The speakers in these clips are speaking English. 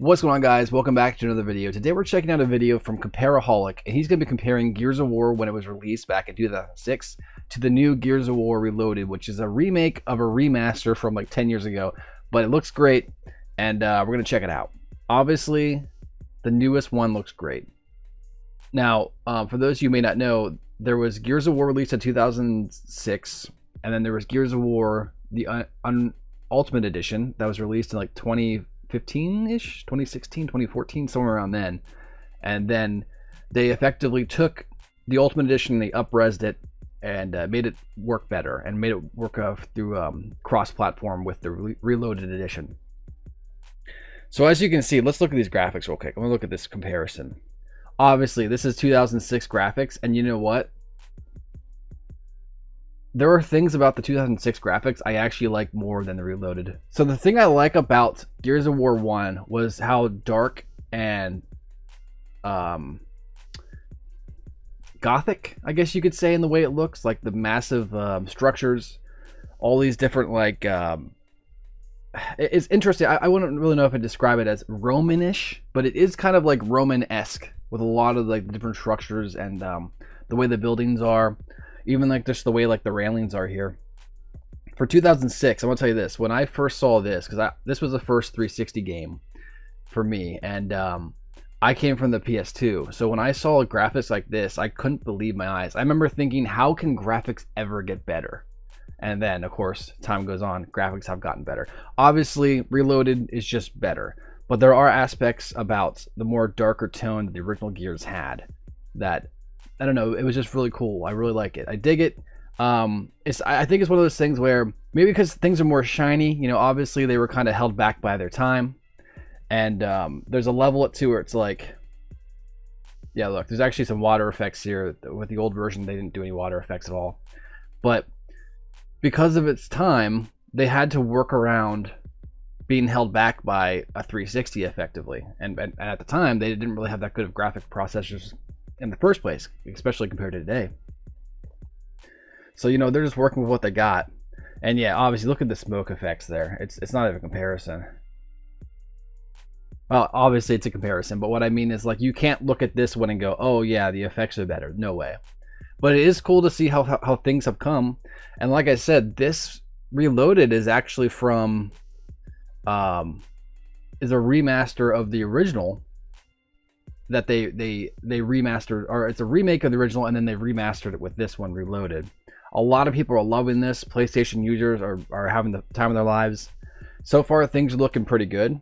What's going on, guys? Welcome back to another video. Today we're checking out a video from Comparaholic, and he's going to be comparing Gears of War when it was released back in 2006 to the new Gears of War Reloaded, which is a remake of a remaster from like 10 years ago, but it looks great, and we're going to check it out. Obviously, the newest one looks great. Now, for those of you who may not know, there was Gears of War released in 2006, and then there was Gears of War, the Ultimate Edition, that was released in like 2015-ish, 2016, 2014, somewhere around then. And then they effectively took the Ultimate Edition, they up-resed it, and made it work better, and made it work through cross-platform with the Reloaded Edition. So as you can see, let's look at these graphics real quick. I'm gonna look at this comparison. Obviously, this is 2006 graphics, and you know what? There are things about the 2006 graphics I actually like more than the Reloaded. So the thing I like about Gears of War 1 was how dark and gothic, I guess you could say, in the way it looks, like the massive structures, all these different like it's interesting. I wouldn't really know if I'd describe it as Romanish, but it is kind of like Roman-esque with a lot of like different structures and the way the buildings are. Even like just the way like the railings are here. For 2006, I'm gonna tell you this. When I first saw this, because this was the first 360 game for me, and I came from the PS2. So when I saw graphics like this, I couldn't believe my eyes. I remember thinking, how can graphics ever get better? And then, of course, time goes on, graphics have gotten better. Obviously, Reloaded is just better, but there are aspects about the more darker tone that the original Gears had that, I don't know, it was just really cool. I really like it. I dig it. I think it's one of those things where maybe because things are more shiny, you know, obviously they were kind of held back by their time. And there's a level to where it's like, yeah, look, there's actually some water effects here. With the old version, they didn't do any water effects at all. But because of its time, they had to work around being held back by a 360 effectively. And at the time, they didn't really have that good of graphic processors in the first place, especially compared to today. So, you know, they're just working with what they got. And yeah, obviously, look at the smoke effects there. It's not even a comparison. Well, obviously it's a comparison, but what I mean is, like, you can't look at this one and go, oh yeah, the effects are better. No way. But it is cool to see how things have come. And like I said, this Reloaded is actually from is a remaster of the original that they remastered, or it's a remake of the original, and then they remastered it with this one, Reloaded. A lot of people are loving this. PlayStation users are having the time of their lives. So far, things are looking pretty good.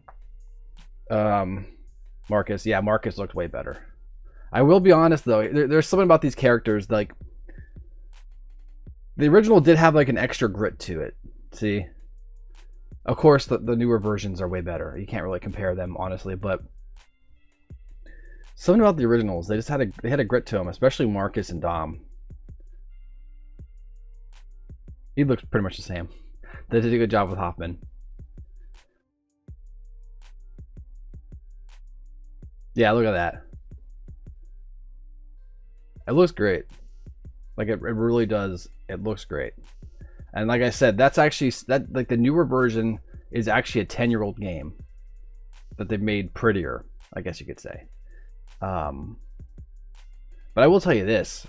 Marcus, yeah, Marcus looked way better. I will be honest though, there's something about these characters, like the original did have like an extra grit to it. See, of course the newer versions are way better. You can't really compare them honestly, but something about the originals, they had a grit to them, especially Marcus and Dom. He looks pretty much the same. They did a good job with Hoffman. Yeah, look at that. It looks great. Like it really does. It looks great. And like I said, that's actually like the newer version is actually a 10-year-old game that they've made prettier, I guess you could say. But I will tell you this.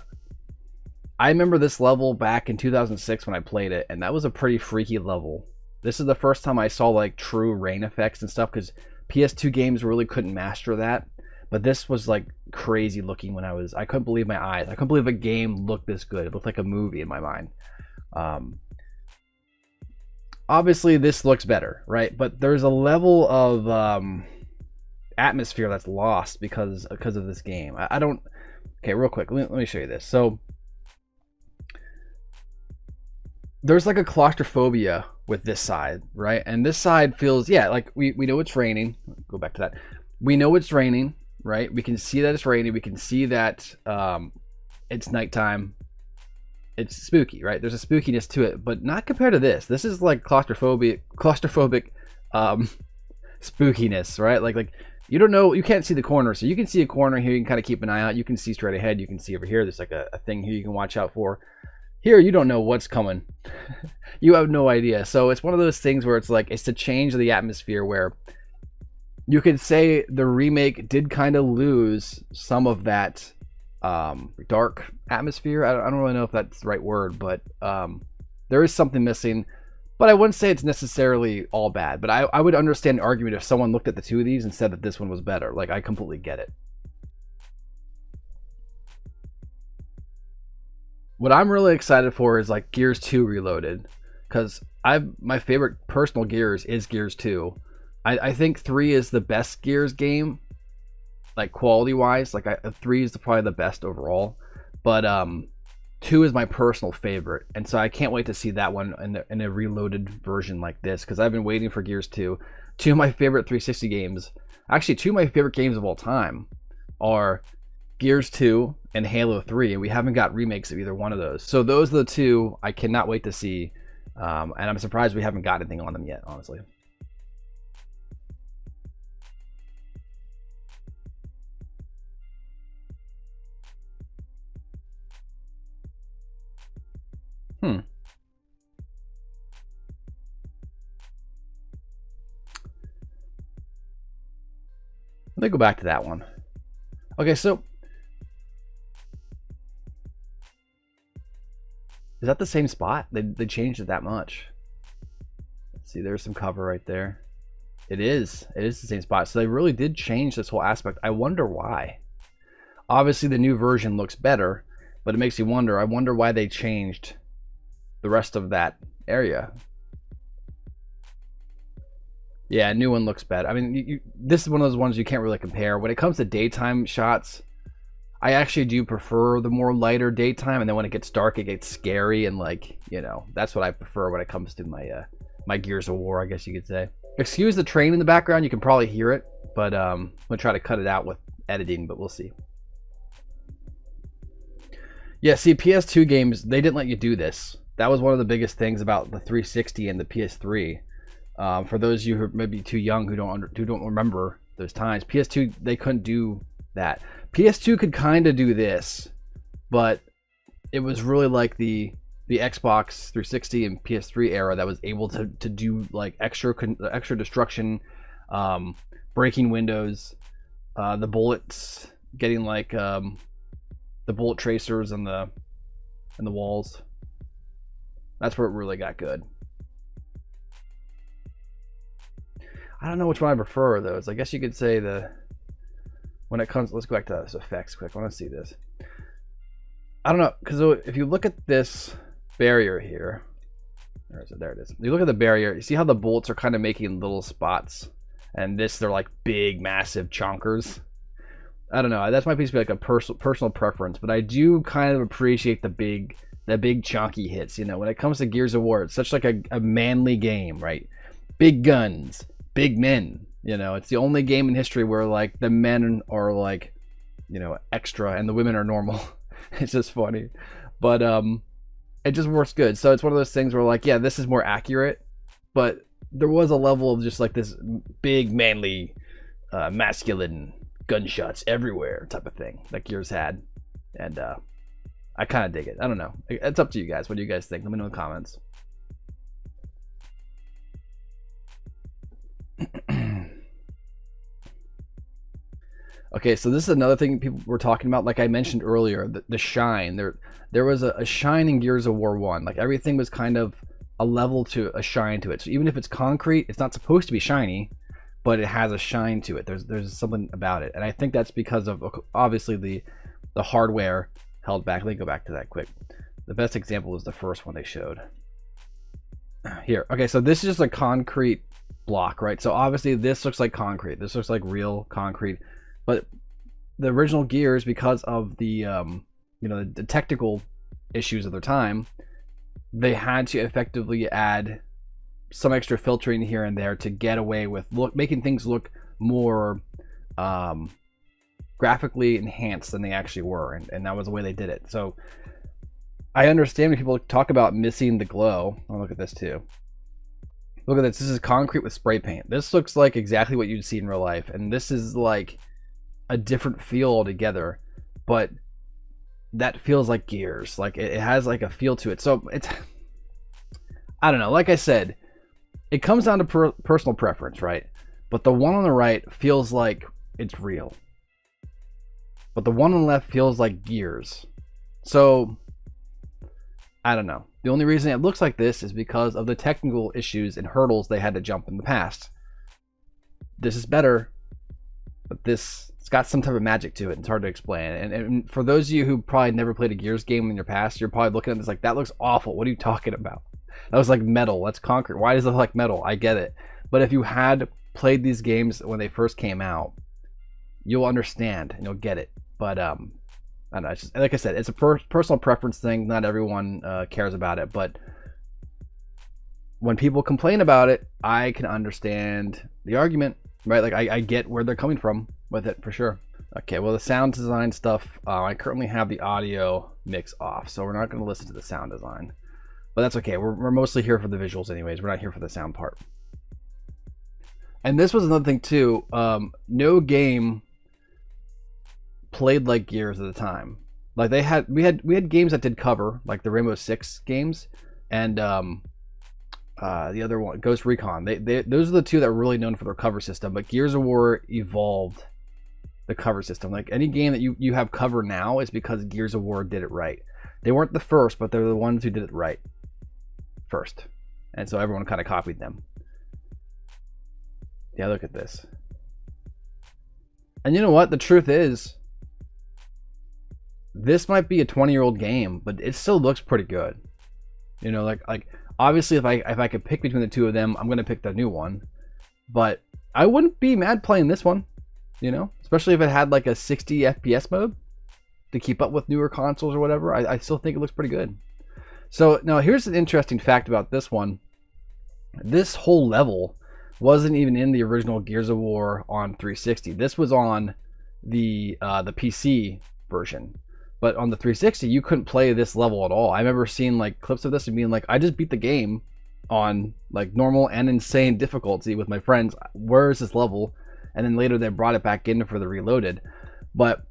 I remember this level back in 2006 when I played it, and that was a pretty freaky level. This is the first time I saw like true rain effects and stuff, because PS2 games really couldn't master that. But this was like crazy looking when I couldn't believe my eyes. I couldn't believe a game looked this good. It looked like a movie in my mind. Obviously this looks better, right? But there's a level of atmosphere that's lost because of this game. I don't. Okay, real quick, let me show you this. So there's like a claustrophobia with this side, right? And this side feels, yeah, like we know it's raining. Go back to that. We know it's raining, right? We can see that it's raining. We can see that it's nighttime. It's spooky, right? There's a spookiness to it, but not compared to this. This is like claustrophobic spookiness, right? Like you don't know, you can't see the corner, so you can see a corner here. You can kind of keep an eye out. You can see straight ahead. You can see over here. There's like a thing here you can watch out for. Here, you don't know what's coming. You have no idea. So it's one of those things where it's like, it's to change the atmosphere where you could say the remake did kind of lose some of that dark atmosphere. I don't really know if that's the right word, but there is something missing. But I wouldn't say it's necessarily all bad. But I would understand the argument if someone looked at the two of these and said that this one was better. Like, I completely get it. What I'm really excited for is like Gears 2 Reloaded, because I've my favorite personal Gears is Gears 2. I think 3 is the best Gears game, like quality wise. Like 3 is probably the best overall, but 2 is my personal favorite, and so I can't wait to see that one in a reloaded version like this, because I've been waiting for Gears 2. Two of my favorite 360 games, actually two of my favorite games of all time, are Gears 2 and Halo 3, and we haven't got remakes of either one of those. So those are the two I cannot wait to see, and I'm surprised we haven't got anything on them yet, honestly. Hmm. Let me go back to that one. Okay, so is that the same spot? They changed it that much. Let's see, there's some cover right there. It is. It is the same spot. So they really did change this whole aspect. I wonder why. Obviously, the new version looks better, but it makes you wonder. I wonder why they changed the rest of that area. Yeah, new one looks better. I mean, this is one of those ones you can't really compare. When it comes to daytime shots, I actually do prefer the more lighter daytime, and then when it gets dark, it gets scary, and like, you know, that's what I prefer when it comes to my Gears of War, I guess you could say. Excuse the train in the background, you can probably hear it, but I'm gonna try to cut it out with editing, but we'll see. Yeah, see, PS2 games, they didn't let you do this. That was one of the biggest things about the 360 and the PS3. For those of you who are maybe too young who don't remember those times, PS2 they couldn't do that. PS2 could kind of do this, but it was really like the Xbox 360 and PS3 era that was able to do like extra destruction, breaking windows, the bullets, getting like the bullet tracers and the walls. That's where it really got good. I don't know which one I prefer of those. I guess you could say when it comes, let's go back to this effects quick. I want to see this. I don't know, because if you look at this barrier here, where is it? There it is. You look at the barrier, you see how the bullets are kind of making little spots, and they're like big, massive chonkers. I don't know. That's might be like a personal preference, but I do kind of appreciate the big chunky hits. You know, when it comes to Gears of War, it's such like a manly game, right? Big guns, big men. You know, it's the only game in history where like the men are like, you know, extra and the women are normal. It's just funny, but it just works good. So it's one of those things where like, yeah, this is more accurate, but there was a level of just like this big manly, masculine gunshots everywhere type of thing that Gears had, and I kind of dig it. I don't know. It's up to you guys. What do you guys think? Let me know in the comments. Okay, so this is another thing people were talking about. Like I mentioned earlier, the shine. There was a shine in Gears of War 1. Like everything was kind of a level to a shine to it. So even if it's concrete, it's not supposed to be shiny, but it has a shine to it. There's something about it, and I think that's because of obviously the hardware held back. Let me go back to that quick. The best example was the first one they showed here. Okay, so this is just a concrete block, right? So obviously this looks like concrete. This looks like real concrete, but the original Gears, because of the you know, the technical issues of their time, they had to effectively add some extra filtering here and there to get away with making things look more graphically enhanced than they actually were, and that was the way they did it. So I understand when people talk about missing the glow. I'll look at this too. Look at this. This is concrete with spray paint. This looks like exactly what you'd see in real life, and this is like a different feel altogether, but that feels like Gears. Like it has like a feel to it. So it's, I don't know, like I said, it comes down to personal preference, right? but the one on the right feels like it's real. But the one on the left feels like Gears. So, I don't know. The only reason it looks like this is because of the technical issues and hurdles they had to jump in the past. This is better, but it's got some type of magic to it. It's hard to explain. And for those of you who probably never played a Gears game in your past, you're probably looking at this like, that looks awful. What are you talking about? That was like metal. That's concrete. Why does it look like metal? I get it. But if you had played these games when they first came out, you'll understand and you'll get it. But I don't know. It's just, like I said, it's a personal preference thing. Not everyone cares about it. But when people complain about it, I can understand the argument. Right, like I get where they're coming from with it for sure. Okay, well, the sound design stuff, I currently have the audio mix off, so we're not going to listen to the sound design. But that's okay. We're mostly here for the visuals anyways. We're not here for the sound part. And this was another thing too. No game played like Gears at the time. Like we had games that did cover, like the Rainbow Six games, and the other one, Ghost Recon. Those are the two that were really known for their cover system. But Gears of War evolved the cover system. Like any game that you have cover now is because Gears of War did it right. They weren't the first, but they're the ones who did it right first, and so everyone kind of copied them. Yeah, look at this. And you know what? The truth is, this might be a 20-year-old game, but it still looks pretty good. You know, like obviously, if I could pick between the two of them, I'm gonna pick the new one. But I wouldn't be mad playing this one, you know, especially if it had like a 60 FPS mode to keep up with newer consoles or whatever. I still think it looks pretty good. So now here's an interesting fact about this one. This whole level wasn't even in the original Gears of War on 360. This was on the PC version. But on the 360, you couldn't play this level at all. I remember seeing like clips of this and being like, I just beat the game on like normal and insane difficulty with my friends. Where is this level? And then later they brought it back in for the Reloaded. But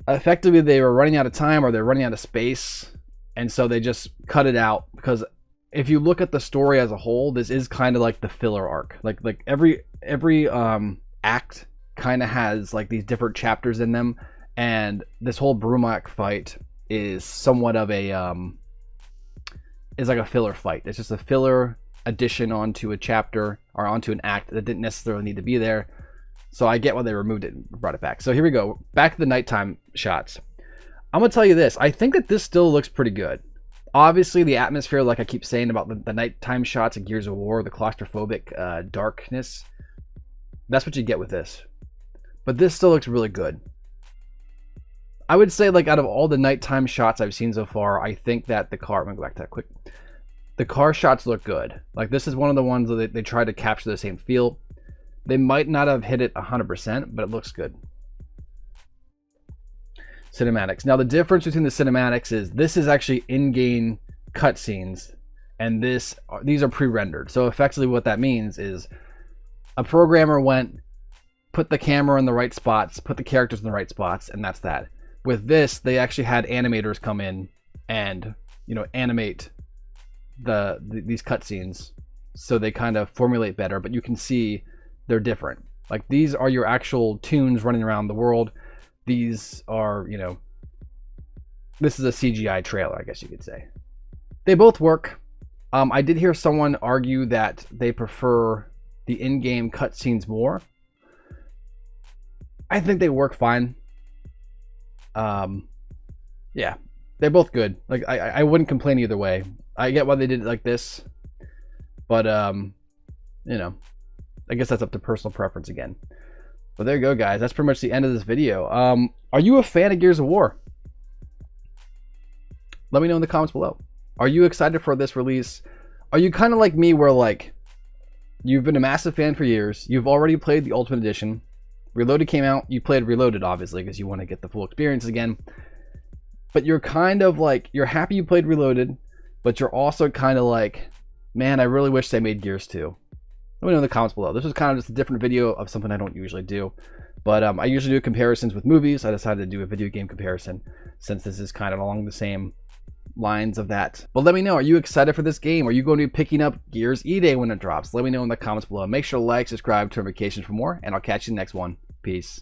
effectively they were running out of time, or they're running out of space, and so they just cut it out. Because if you look at the story as a whole, this is kind of like the filler arc. Like every act kind of has like these different chapters in them. And this whole Brumak fight is somewhat of a is like a filler fight. It's just a filler addition onto a chapter or onto an act that didn't necessarily need to be there. So I get why they removed it and brought it back. So here we go. Back to the nighttime shots. I'm gonna tell you this. I think that this still looks pretty good. Obviously, the atmosphere, like I keep saying about the nighttime shots of Gears of War, the claustrophobic darkness, that's what you get with this. But this still looks really good. I would say, like, out of all the nighttime shots I've seen so far, I think that the car... I'm going to go back to that quick. The car shots look good. Like, this is one of the ones that they tried to capture the same feel. They might not have hit it 100%, but it looks good. Cinematics. Now, the difference between the cinematics is this is actually in-game cutscenes, and these are pre-rendered. So, effectively, what that means is a programmer went, put the camera in the right spots, put the characters in the right spots, and that's that. With this, they actually had animators come in and, you know, animate these cutscenes, so they kind of formulate better. But you can see they're different. Like, these are your actual tunes running around the world. These are, you know, this is a CGI trailer, I guess you could say. They both work. I did hear someone argue that they prefer the in-game cutscenes more. I think they work fine. Yeah, they're both good. Like, I wouldn't complain either way. I get why they did it like this, but you know, I guess that's up to personal preference again. But there you go, guys. That's pretty much the end of this video. Are you a fan of Gears of War? Let me know in the comments below. Are you excited for this release? Are you kind of like me, where like you've been a massive fan for years, you've already played the Ultimate Edition, Reloaded came out, you played Reloaded obviously because you want to get the full experience again, but you're kind of like, you're happy you played Reloaded, but you're also kind of like, man, I really wish they made Gears 2. Let me know in the comments below. This was kind of just a different video of something I don't usually do, but I usually do comparisons with movies. I decided to do a video game comparison since this is kind of along the same lines of that. But let me know, are you excited for this game? Are you going to be picking up Gears E-Day when it drops? Let me know in the comments below. Make sure to like, subscribe, turn notifications for more, and I'll catch you in the next one. Peace.